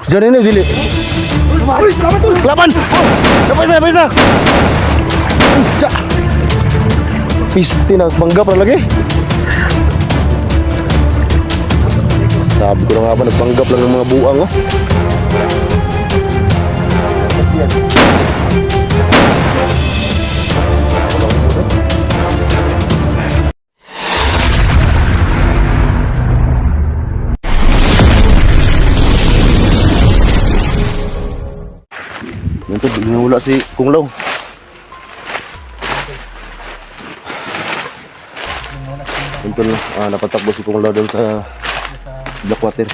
Diyan ini dili. Uy, salamat tol. Laban. Paisa. Cak. Pisti na panggap na lagi. Sabi ko na nga ba nagpanggap lang ng mga buang oh. Ito, dinawala si Kung Law. Ito na, napatakbo si Kung Law doon sa Blackwater.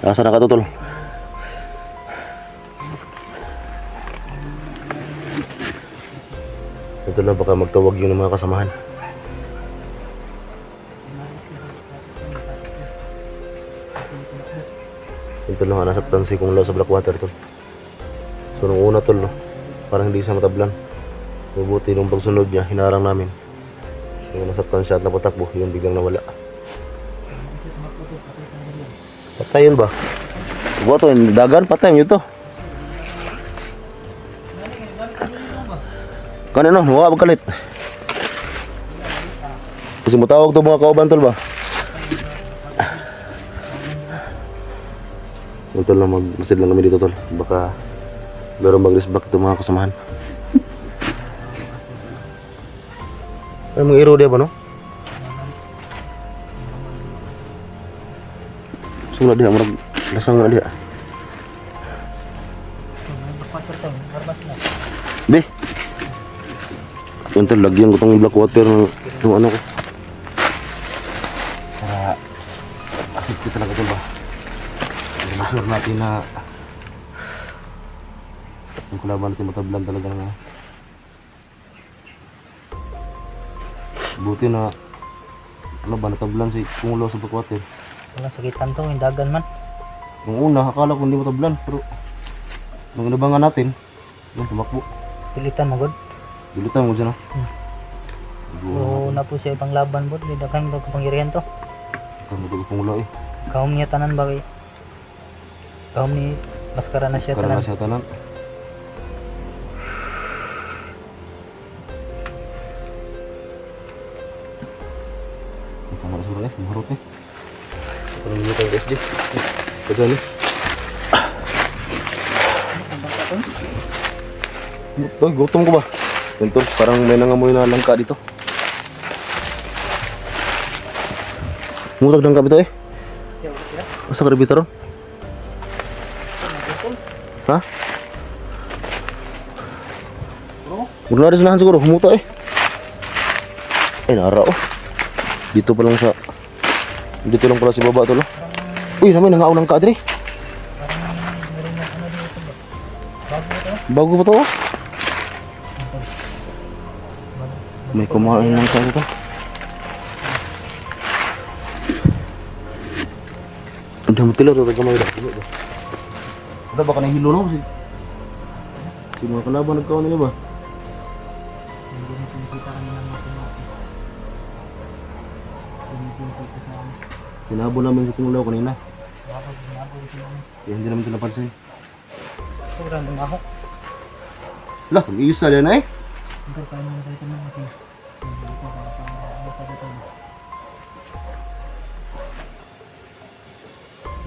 Asa na ka to, tol? Ito na, baka magtawag yung mga kasamahan. Ito lang nga, nasaktan si Kung Law sa Blackwater, tol. So nung una, tol, no, parang hindi siya matablan. Mabuti nung pagsunod niya, hinarang namin. So nasaktan siya at napatakbo, yun biglang nawala. Patay yun ba? Buwa to, dagan, patay yun to. Kanino, huwag magkalit. Kasi matawag to mga kauban, tol ba? Ito lang, mag-masid lang kami dito, tol. Baka meron mag-resback ito mga kasamahan. Ay, mga iro dia ba, no? Sulat dia, marag lasang na dia. Be, ito, lagyan ko itong Blackwater ng ano ko. Para asip ko talaga ito ba? Masure natin na yung kalaban natin matablan talaga na. Buti na ano ba, natablan si Kung Law sa Blackwater. Walang sakitan to, yung dagan man. Nung una, akala ko hindi matablan, pero nung inabangan natin, yun, tumakbo. Pilitan mo, God. Bilitan mo dyan, no? Oo, na po siya ibang laban, God. Hindi kami magkapangyarihan to. Kaya mo Kung Law eh. Kaum niya tanan bagay. Kaum ni maskara na siya Karena tanan. siya tanan. Kamar suruh maharot nih. Kalau ini kan guys deh. Kerja nih. Tuh, gutom ko ba? Ito, parang may nangamoy na langka dito. Mutag ng kabito eh. Asa ka rin ron? Ha? Mula rin sinahan siguro, humuta eh. Ay, nara oh. Dito pa lang sa... Dito lang pala si baba to, no? Uy, naman, nangaw ng kadre. Bago pa to, oh. May kumain ng kadre to. Ang dami tila, ito kamay dah. Ada baka nahilo na si... Si mga kalaban nagkaon nila ba? Sinabo namin si Kung Law kanina. Kaya hindi namin ito napansin. Sobrang lumahok. Lah, isa din eh.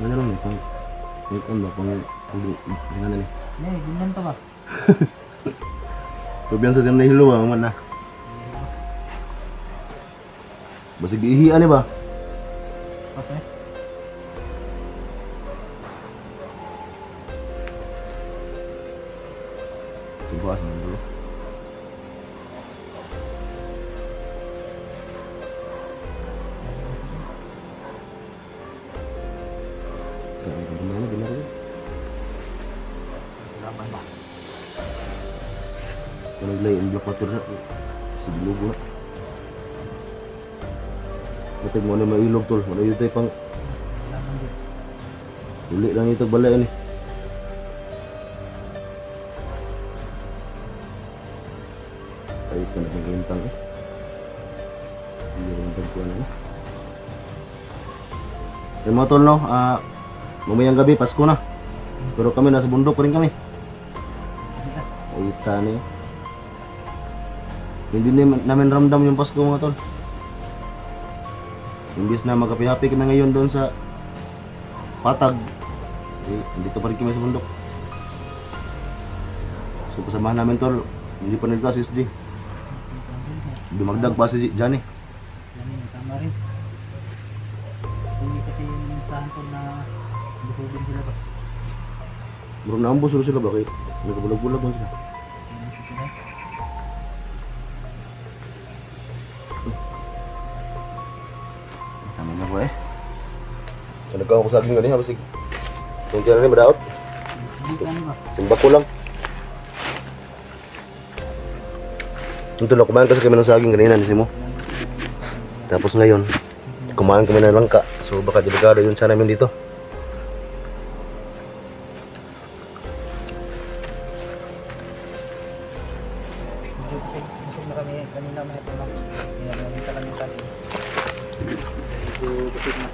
Ano lang ito? Ano ba? Ano nih? Ganyan to ba? Sabihan sa tinang nahilo ba? Mana? Basta giihian eh ba? Okay. Coba asal dulu. Gimana benar ya? Laban ba? Kalau nilai yang Blackwater na sebelum gua. Matag mo na mailog tol, wala yun tayo pang uli lang ito balay ni. Ay, ka na kang gintang eh. Hindi rin Nagkuhan na. Yung mga tol, no? Mamayang gabi, Pasko na. Pero kami nasa bundok pa rin kami. Ay, tani. Hindi namin ramdam yung Pasko mga tol. Imbis na magkapi-happy kami ngayon doon sa Patag, dito pa rin kami sa bundok. So kasamahan namin tol, hindi pa nagka si SG. Dumagdag pa si Johnny. Yan, tama rin. Hindi kasi yung saan ko na busugin sila ba? Bro, naambos ulo sila bakit? Nagkabulag-bulag lang sila. Tama na po eh. So nagkaw ko sa akin ganyan, basig. Kung dyan na madaot, Ano ba? timbak ko lang. Ito na, kumain kasi kami ng saging kanina, nisi mo. Tapos ngayon, kumain kami ng langka. So baka delikado yun sa namin dito. Busog na kami kanina mga ito lang. Kaya nakita lang yung kanin. Medyo busog na.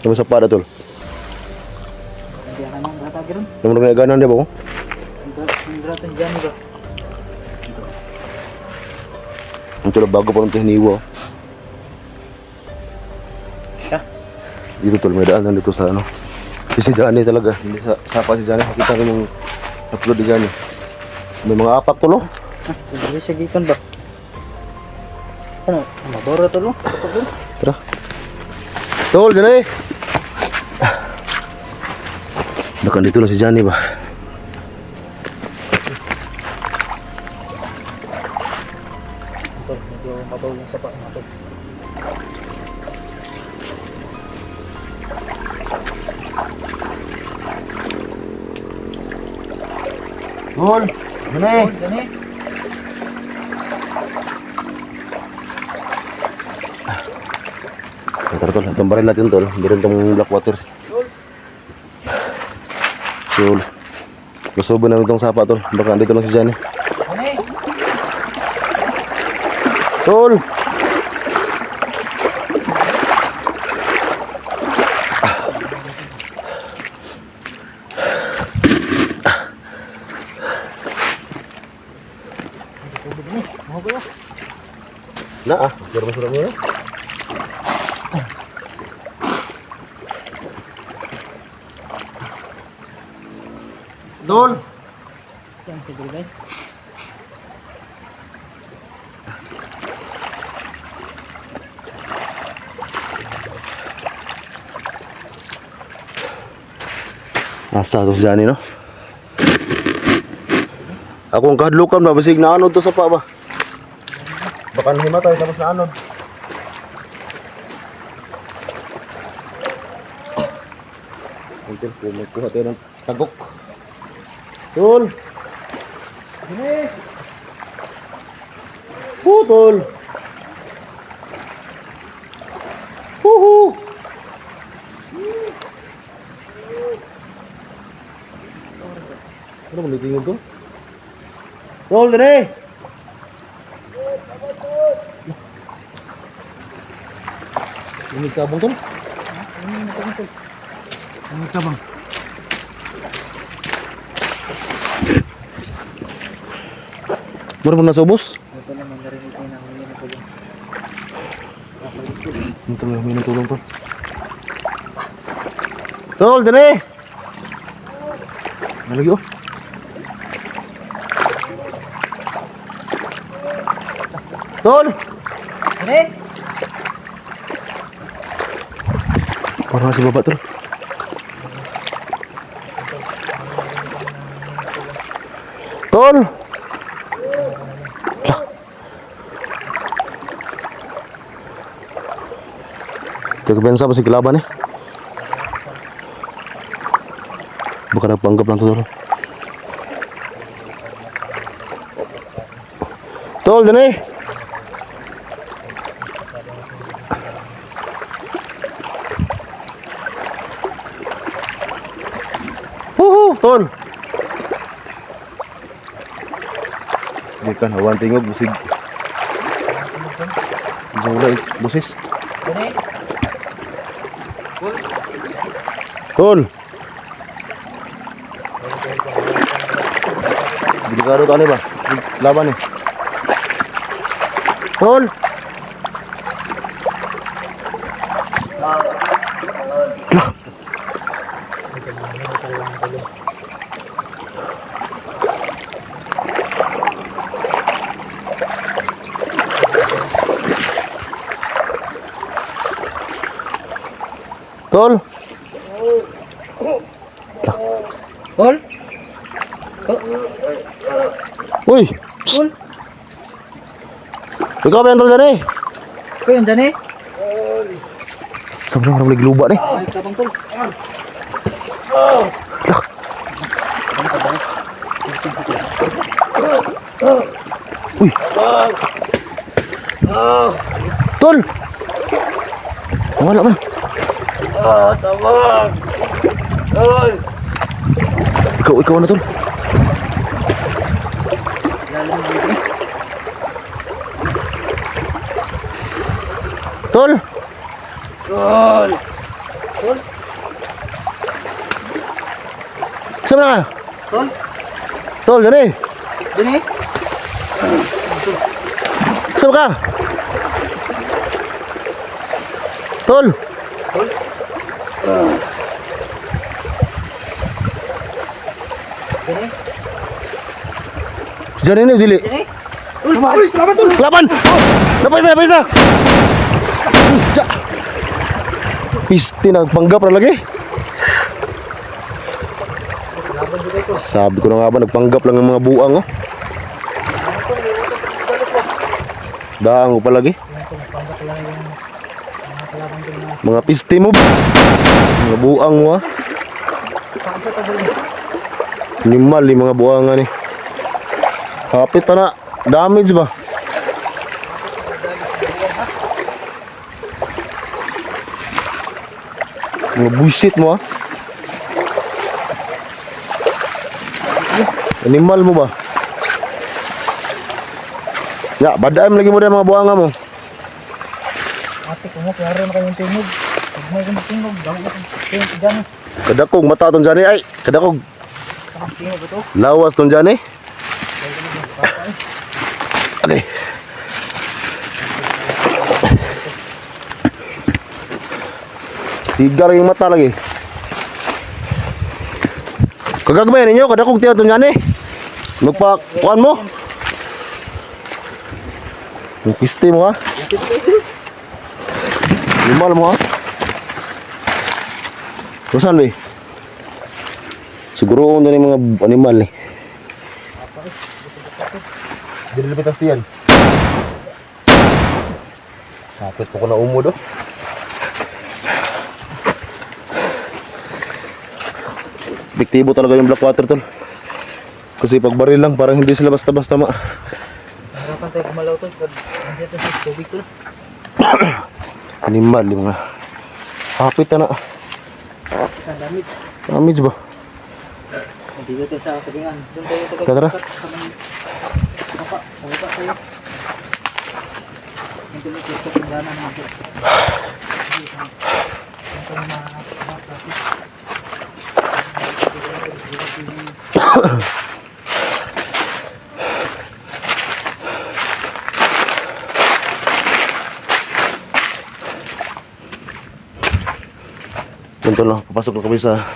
Kami sa pada tol. Hindi ka nang bata gano'n. Naman nga ganan di ba ko? Ang gratin dyan ba? Ito na bago pa ng hiniwa. Ha? Dito tol, may daan lang dito sa ano. Si Johnny talaga, hindi sa sapa si Johnny. Kita ko yung upload ni Johnny. May mga apak tol oh. Ah, hindi siya gikan ba? Ano? Mabora to no? Tara. Tol, Johnny! Nakan dito lang si Johnny ba? Ito, medyo mabaw yung sapa natin. Tol! Johnny! Gani? Tara tol, itong baril natin tol. Meron itong black water. So, lusobo namin itong sapa tol. Baka dito lang si Johnny. Gani? Tol! Tubig ni. Mo ko ya. Na biar masuk mo na. Tol! Yan siguro guys. Asa to si Johnny no? Ako ang kahadlukan ba, basig na anod to sa pa ba? Baka nahimatay tapos na anod. Until po, magkuha tayo ng tagok. Tol! Gani? Tol! Huhu! Ano kung nitingin to? Tol, dali! Lumig ka bang tol? Ano ka bang? Mura mo nasa ubos? Ito naman narinig ko na humingi ng tulong. Ito may humingi ng tulong tol. Tol, dali! Nalagi oh. Tol! Gani? Parang nasa baba tol. Tol! Lah. Kagbensa pa si Kilaban eh. Baka nagpanggap lang to tol. Tol, dali! Tol. Di kan hawan tingog bisig. Bising ulay busis. Dani. Tol. Delikado tali ba? Laban eh. Tol. Lah. Tol. Tol. Uy. Tol. Ikaw ba yan tol dyan eh? Ikaw yun Dani. Saan na lagi luba nih? Ay, kabang tol. Uy. Tol. Wala man. Tawag. Tol. Ikaw na tol. Lalim dito. Tol. Tol. Tol. Saan na? Tol. Tol dyan eh. Dani. Saan ka? Tol. Tol. Dani. Dyan ini dili. Dani. Tol. Uy, kelaban tol. Kelaban. Paisa. Ja. Pisti nagpanggap na lagi. Kelaban juga ito. Sabi ko na nga ba nagpanggap lang ng mga buang oh. Daang ko pa lagi. Panggap lang yung mga kelaban ko na. Mga pisti mo. Mga buang mo ah. Saan sa tagal niya? Animal yung mga buangan ni. Hapit na. Damage ba? Mga buisit mo ah. Animal mo ba? Ya, badaan lagi mo din mga buanga mo. Ate ko mo, klaro na kayong tingog. Pag may tingog, gawin ko tingog dyan. Kadakog mata ton jani ay. Kadakog Parang tingog ito. lawas ton jani. Okay. Sigar yung mata lagi. Kagagmay ninyo, kadakog tiyan ton jani. Magpakuan mo. Yung pisti mo ha. Limal mo ha. Saan ba eh? Siguro kung yung mga animal eh. Dilipitas tiyan. Sakit po ko na umod oh. Epektibo talaga yung black water tol. Kasi pag baril lang parang hindi sila basta-basta Harapan tayo kumalaw to. Pag nandiyan tayo sa tubig to. animal yung mga hapit na. Sa damit. Damage ba? Dito tayo sa sabingan. Doon tayo tayo. Tara. Sa mga kapa. Kapa tayo. Ito na ito sa pingganan natin. Ito na mga Ganito lang, papasok na kami sa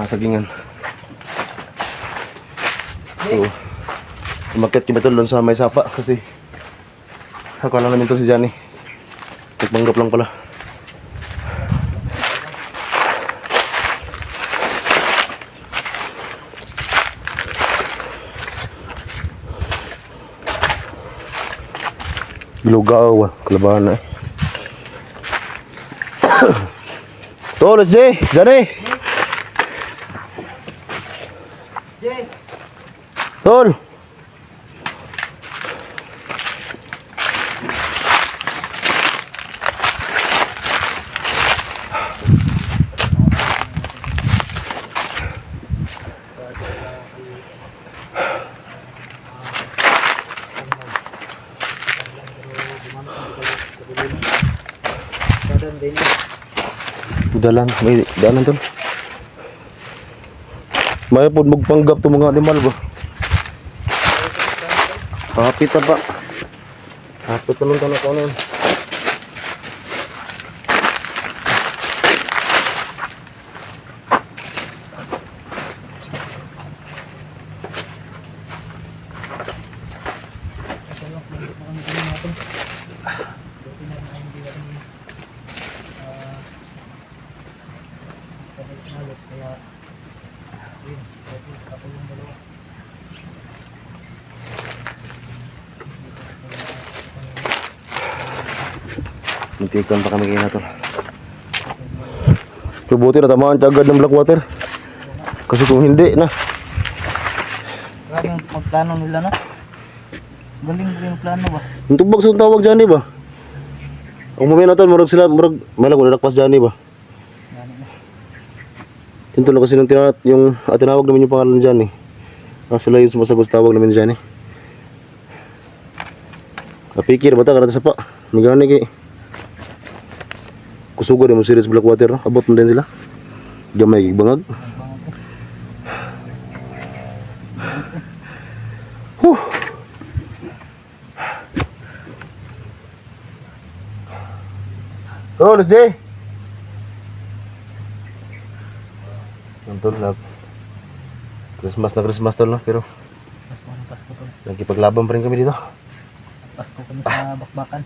sagingan. So, umakyat kami tol doon sa may sapa kasi akala namin to si Johnny. Nagpanggap lang pala. Lugaw, kalabahan na eh. Tol, let's see, Johnny. Jay! Tol. Doon din yun. Dalan, may dalan tol. May po magpanggap to mga animal ba? Hapit na ba? Hapit na lang tanong ko ano yun. Ito lang, hindi po kami kami natin. Buti na lang hindi kami kami sinalos, kaya yun, pwede ako yung dalawa. Muntikan pa kami kaya na tol. So buti natamaan siya agad ng Blackwater. Kasi kung hindi na. Grabe yung magplano nila, no? Galing yung plano ba? Yung tubag sa tawag dyan ba? Ang mamaya na tol, murag sila, murag, may lang kung nadakpas dyan ba? Gani na. Yun tol kasi nung yung tinawag namin yung pangalan dyan sila yung sumasagos tawag namin dyan Kapikir bata karata sa pa. Nagani kay kusugo din mo serious Blackwater no? Abot mo din sila. Gamay bangag. Huh. Oh, let's see. Nantol na Christmas tol no? Pero Pasko to. nagkipaglaban pa rin kami dito. Pasko kami sa bakbakan.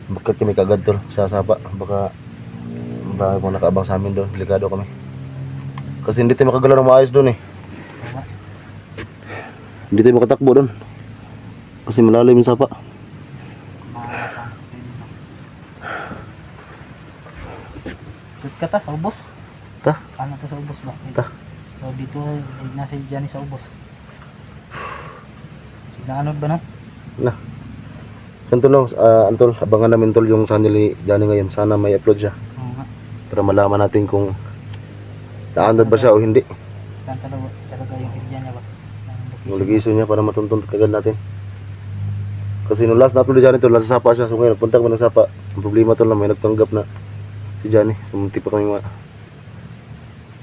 Bakit kami kagad tol sa sapa? Baka marami pong nakaabang sa amin doon. Delikado kami. Kasi hindi tayo makagalaw ng maayos doon Tama. Hindi tayo makatakbo doon. Kasi malalim yung sapa. Shoot ka ta sa ubos. Ta? Paano to sa ubos ba? Ta? So dito nasa dyan sa ubos. Sinaanod ba na? Na. Yan tol, Antol, abangan namin tol yung channel ni Johnny ngayon. Sana may upload siya. Oo nga. Para malaman natin kung saan ba siya o hindi. Saan talaga yung area niya ba? Yung location niya para matuntun kagad natin. Kasi nung last na upload ni Johnny tol, nasa sapa siya. So ngayon, punta ko ng sapa. Ang problema tol na may nagtanggap na si Johnny. So munti pa kami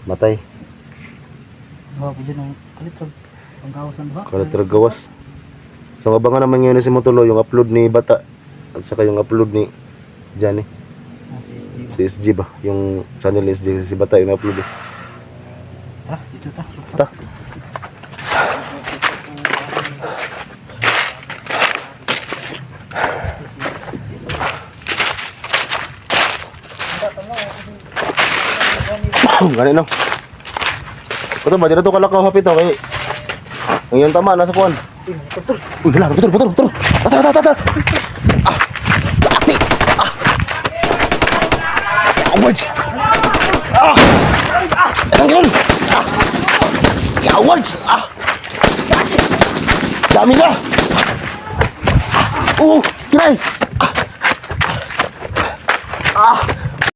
matay. Oo, pwede nung kalitrog. Ang gawas ng ba? Kalatrag gawas. So abangan naman ngayon si Motulo yung upload ni Bata at saka yung upload ni Johnny. Si SG ba? Si SG ba? Yung channel ni SG si Bata yung upload Tara, dito ta. Ta. Gani no. Ito ba dito to kalakaw hapit to kay ang iyong tama nasa kuan. Uy, hala, betul. Tata. Ah. Ati. Ah. Awards. Ah. Tanggal. Ah. Awards. Ah. Dami na. Kinay.